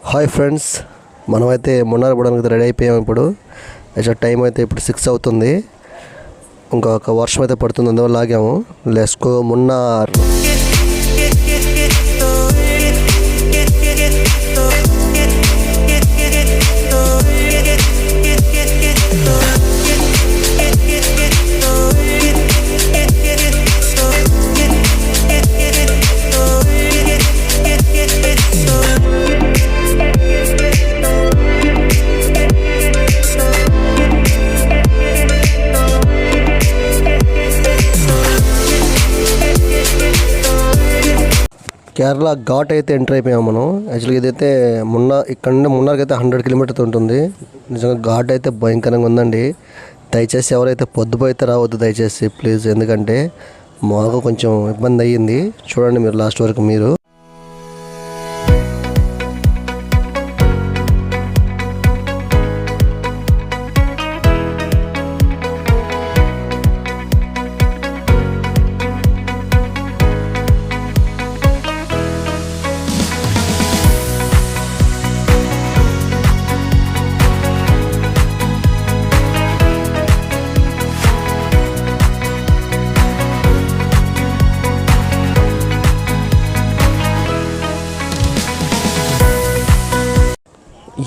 Hi friends, మనమైతే మున్నార్ పోవడానికి ready అయిపోయాం. ఇప్పుడు టైం అయితే ఇప్పుడు 6 అవుతుంది. ఇంకొక వర్షం అయితే పడుతుంది, అందువల్ల లాగాము. Let's go Munnar. కేరళ ఘాట్ అయితే ఎంటర్ అయిపోయాము మనం. యాక్చువల్గా ఇదైతే ఇక్కడ నుండి మున్నార్కి అయితే 100 కిలోమీటర్స్ ఉంటుంది. నిజంగా ఘాట్ అయితే భయంకరంగా ఉందండి. దయచేసి ఎవరైతే పొద్దుపోయితే రావద్దు దయచేసి ప్లీజ్, ఎందుకంటే మాకు కొంచెం ఇబ్బంది అయ్యింది. చూడండి మీరు లాస్ట్ వరకు. మీరు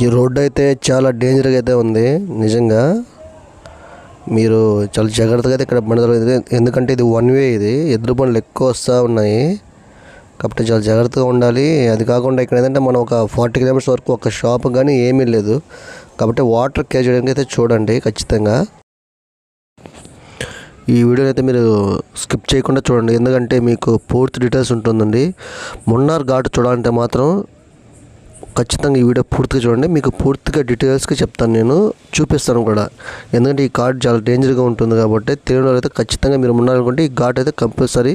ఈ రోడ్డు అయితే చాలా డేంజర్గా అయితే ఉంది. నిజంగా మీరు చాలా జాగ్రత్తగా అయితే ఇక్కడ బండి, ఎందుకంటే ఇది 1 వే, ఇది ఎదురు బండ్లు ఎక్కువ వస్తూ ఉన్నాయి కాబట్టి చాలా జాగ్రత్తగా ఉండాలి. అది కాకుండా ఇక్కడ ఏంటంటే మనం ఒక 40 కిలోమీటర్స్ వరకు ఒక షాప్ కానీ ఏమీ లేదు కాబట్టి వాటర్ క్యాచ్ చేయడానికి అయితే చూడండి ఖచ్చితంగా. ఈ వీడియోని అయితే మీరు స్కిప్ చేయకుండా చూడండి, ఎందుకంటే మీకు పూర్తి డీటెయిల్స్ ఉంటుందండి. మున్నార్ ఘాట్ చూడాలంటే మాత్రం ఖచ్చితంగా ఈ వీడియో పూర్తిగా చూడండి. మీకు పూర్తిగా డీటెయిల్స్గా చెప్తాను, నేను చూపిస్తాను కూడా. ఎందుకంటే ఈ ఘాట్ చాలా డేంజర్గా ఉంటుంది కాబట్టి తెలియని వాళ్ళు అయితే ఖచ్చితంగా మీరు ఉన్నారనుకుంటే ఈ ఘాట్ అయితే కంపల్సరీ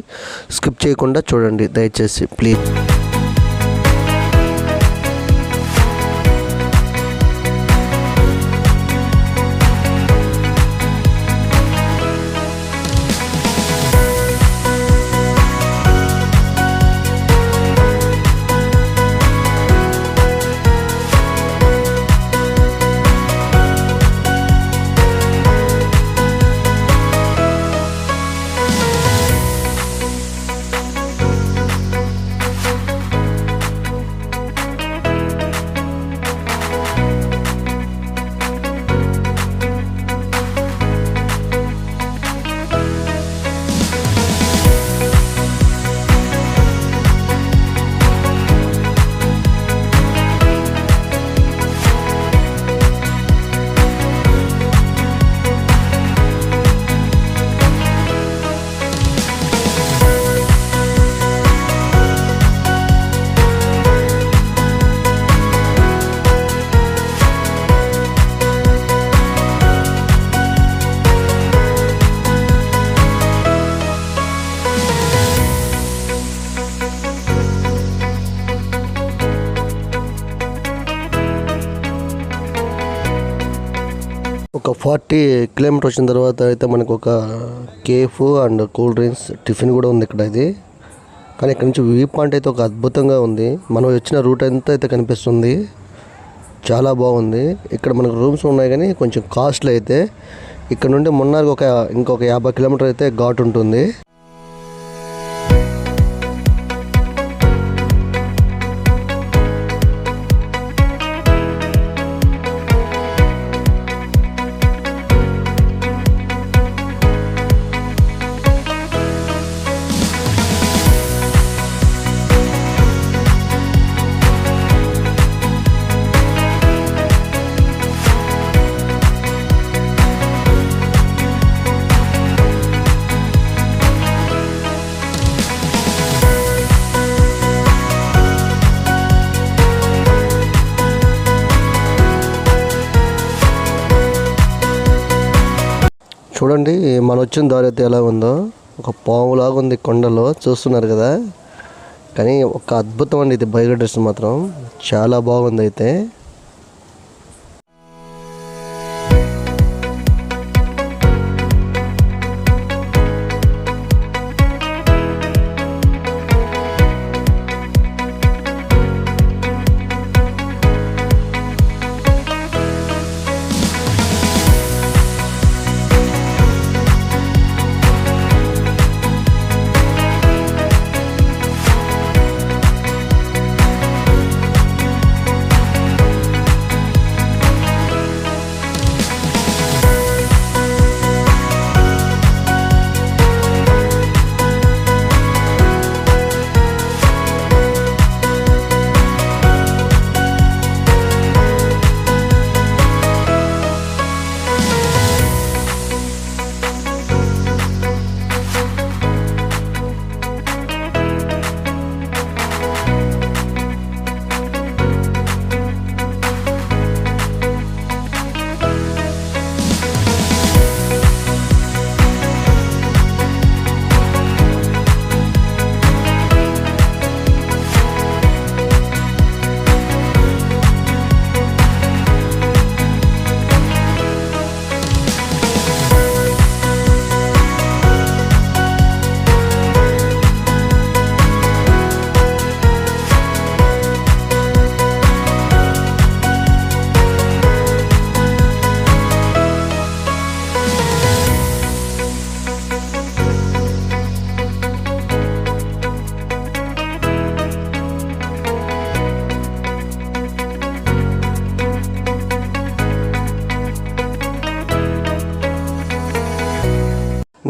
స్కిప్ చేయకుండా చూడండి దయచేసి ప్లీజ్. ఒక 40 కిలోమీటర్ వచ్చిన తర్వాత అయితే మనకు ఒక cafe and cool drinks tiffin కూడా ఉంది ఇక్కడ. ఇది కానీ ఇక్కడ నుంచి వ్యూ పాయింట్ అయితే ఒక అద్భుతంగా ఉంది. మనం వచ్చిన రూట్ అంతా అయితే కనిపిస్తుంది, చాలా బాగుంది. ఇక్కడ మనకు రూమ్స్ ఉన్నాయి కానీ కొంచెం కాస్ట్లీ. అయితే ఇక్కడ నుండి మున్నార్కి ఇంకొక 50 కిలోమీటర్ అయితే ఘాట్ ఉంటుంది. చూడండి మనం వచ్చిన దారి అయితే ఎలా ఉందో, ఒక పాములాగా ఉంది కొండలో, చూస్తున్నారు కదా. కానీ ఒక అద్భుతం అండి ఇది. బయోడైవర్సిటీ మాత్రం చాలా బాగుంది అయితే.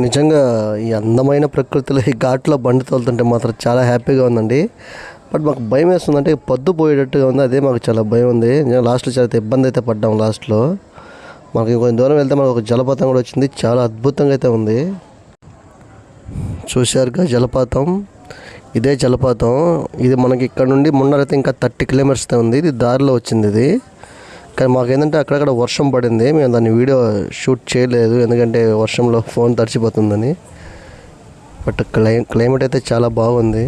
నిజంగా ఈ అందమైన ప్రకృతిలో ఈ ఘాట్లో బండి తోలుతుంటే మాత్రం చాలా హ్యాపీగా ఉందండి. బట్ మాకు భయం వేస్తుందంటే పొద్దు పోయేటట్టుగా ఉంది, అదే మాకు చాలా భయం ఉంది. లాస్ట్లో చాలా ఇబ్బంది అయితే పడ్డాం. లాస్ట్లో మాకు కొంచెం దూరం వెళ్తే మనకు ఒక జలపాతం కూడా వచ్చింది, చాలా అద్భుతంగా అయితే ఉంది. చూశారుగా జలపాతం, ఇదే జలపాతం. ఇది మనకి ఇక్కడ నుండి మున్నర్ అయితే ఇంకా 30 కిలోమీటర్స్ ఉంది. ఇది దారిలో వచ్చింది ఇది. కానీ మాకేంటంటే అక్కడక్కడ వర్షం పడింది, మేము దాన్ని వీడియో షూట్ చేయలేదు ఎందుకంటే వర్షంలో ఫోన్ తడిచిపోతుందని. బట్ క్లైమేట్ అయితే చాలా బాగుంది.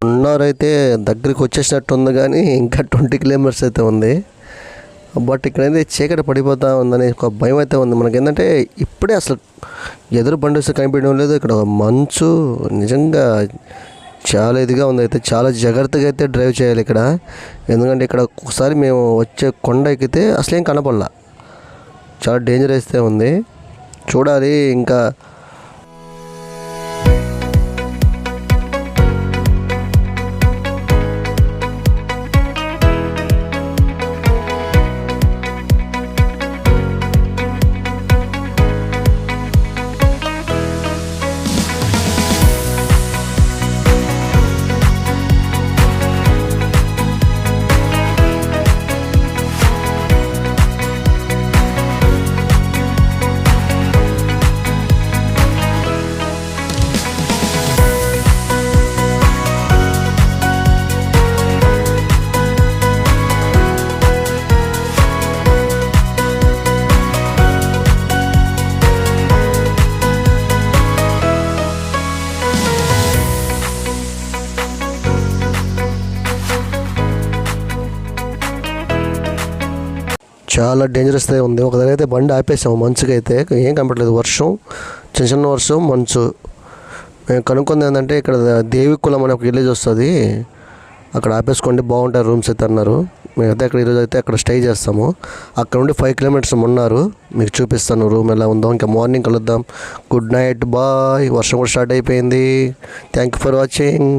మున్నార్ అయితే దగ్గరికి వచ్చేసినట్టు ఉంది, కానీ ఇంకా 20 కిలోమీటర్స్ అయితే ఉంది. బట్ ఇక్కడైతే చీకటి పడిపోతూ ఉందని ఒక భయం అయితే ఉంది మనకి. ఏంటంటే ఇప్పుడే అసలు ఎదురు బండి వస్తే కనిపించడం లేదు. ఇక్కడ మంచు నిజంగా చాలా ఇదిగా ఉంది. అయితే చాలా జాగ్రత్తగా అయితే డ్రైవ్ చేయాలి ఇక్కడ. ఎందుకంటే ఇక్కడ ఒకసారి మేము వచ్చే కొండ ఎక్కితే అసలేం కనపడలా, చాలా డేంజర్ అయితే ఉంది. చూడాలి ఇంకా. చాలా డేంజరస్ అయితే ఉంది. ఒక దగ్గర అయితే బండి ఆపేసాము మంచుకి, అయితే ఏం కనపడలేదు. వర్షం, చిన్న చిన్న వర్షం, మంచు. మేము కనుక్కుంది ఏంటంటే ఇక్కడ దేవికులం అనే ఒక విలేజ్ వస్తుంది, అక్కడ ఆపేసుకోండి బాగుంటాయి రూమ్స్ అయితే అన్నారు. మేమైతే అక్కడ ఈరోజు అయితే అక్కడ స్టే చేస్తాము. అక్కడ నుండి 5 కిలోమీటర్స్ ఉన్నారు, మీకు చూపిస్తాను రూమ్ ఎలా ఉందో. ఇంకా మార్నింగ్ కలుద్దాం. Good night, bye. వర్షం కూడా స్టార్ట్ అయిపోయింది. Thank you for watching.